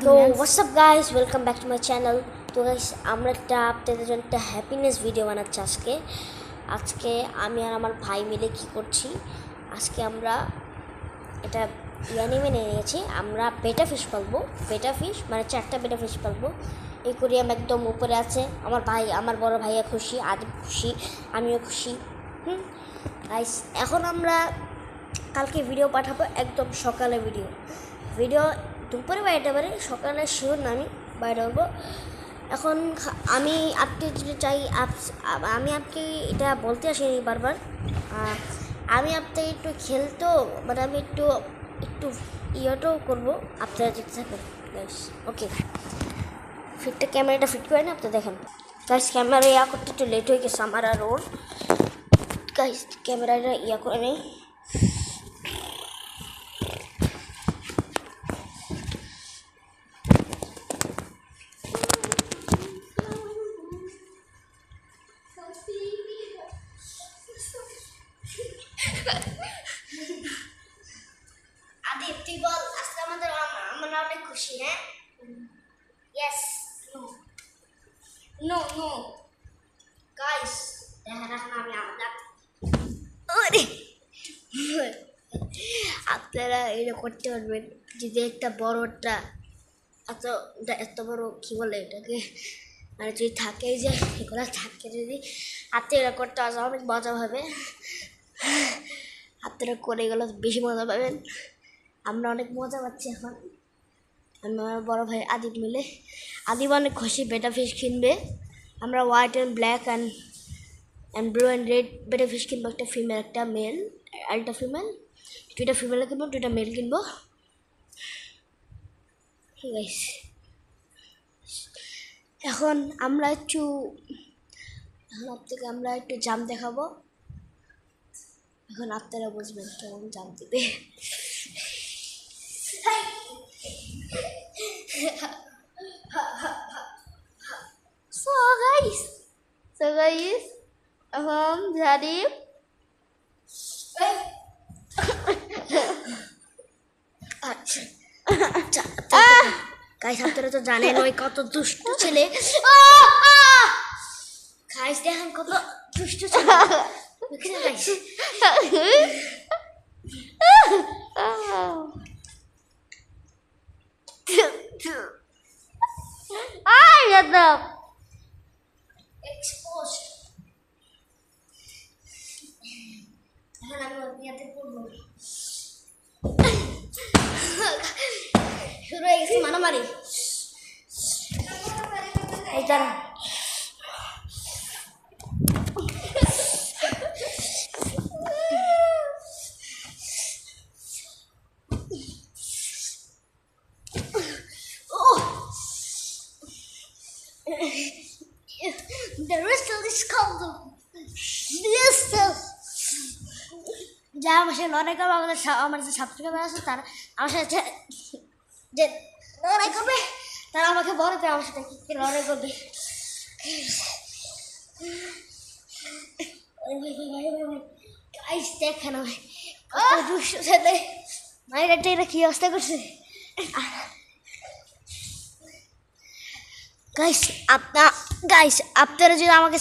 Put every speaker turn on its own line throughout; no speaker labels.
তো WhatsApp guys, welcome back to my channel. তো guys, আমরা আপনাদের জন্য একটা হ্যাপিনেস ভিডিও বানাচ্ছি আজকে আমি আর আমার ভাই মিলে কি করছি। আজকে আমরা এটা অ্যানিমে নিয়েছি। আমরা বেটা ফিশ পালবো, বেটা ফিশ মানে 4টা বেটা ফিশ পালবো। একুরিয়াম একদম উপরে আছে। আমার ভাই, আমার বড় ভাইয়া খুশি, আদিব খুশি, আমিও খুশি। গাইস, এখন আমরা কালকে ভিডিও পাঠাবো, একদম সকালে ভিডিও দুপুরে বাইরে পারে, সকালে শিওর না আমি বাইরে হবো। এখন আমি আপনি যদি চাই আমি আপনি এটা বলতে আসিনি বারবার, আমি আপনাকে একটু খেলতো, মানে আমি একটু ইয়েটাও করবো, আপনারা দেখতে থাকেন গাইস। ওকে, ক্যামেরাটা ফিট করে না, আপনি দেখেন গাইস। ক্যামেরা ইয়া করতে একটু লেট হয়ে গেছে আমার আর ওর। গাইস, ক্যামেরাটা ইয়া করে নেই। আদিব, তুই বল, আজকে আমরা অনেক খুশি। হ্যাঁ, ইয়েস, নো গাইস, এখন আমি আপনারা এটা করতে পারবেন যদি একটা বড়টা এত বড় কি বলে এটাকে, মানে যদি থাকে যে এগুলো থাকে, যদি হাতে এরা করতে আসে অনেক মজা হবে। আপনারা করে গেলে বেশি মজা পাবেন। আমরা অনেক মজা পাচ্ছি এখন। আমার বড় ভাই আদিব মিলে, আদিব অনেক খুশি, বেটা ফিশ কিনবে। আমরা white and black and blue and red বেটা ফিশ কিনবো, একটা ফিমেল একটা মেল, একটা ফিমেল, 2টা ফিমেল কিনবো, 2টা মেল কিনবো। ঠিক আছে, এখন আপনাকে আমরা একটু জাম দেখাবো। এখন আপনারা বুঝবেন কেমন জাম দিবে। So guys, এখন জানি গাইস, আপনারা তো জানেন ওই কত দুষ্ট ছেলে। গাইস, দেখেন কত দুষ্ট ছেলে। Guys, expose. এখন আমি ইয়াতে পড়বো, শুরু হয়ে গেছে মারামারি। এই দাঁড়া, the wrestle is called wrestle. যা আমার সাথে লড়াই করবে, আমার যে সাবস্ক্রাইবার আছে তারা আমার সাথে যে লড়াই করবে, তারা আমাকে বলবে আমার সাথে কি লড়াই করবে। গাইস, দেখেন দুষ্ট ছেলে মায়ের এটা কি অবস্থা করছে। গাইস, আপনারা যদি আমাকে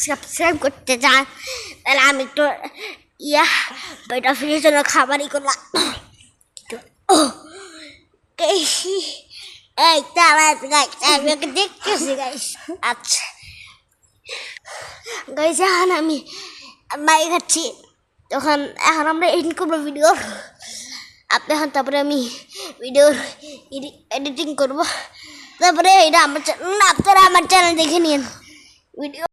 সাবস্ক্রাইব করতে চান, তাহলে আমি একটু বেটা ফিশের জন্য খাবারই করলাম। এই তারা গাইস, আমি ওকে দেখতেছি গাইস। আচ্ছা গাইস, এখন আমি মাই খাচ্ছি, এখন আমরা এডিট করবো ভিডিও। তারপরে আমি ভিডিওর এডিটিং করবো, তারপরে এটা আপনারা আমার চ্যানেল দেখে নিন ভিডিও।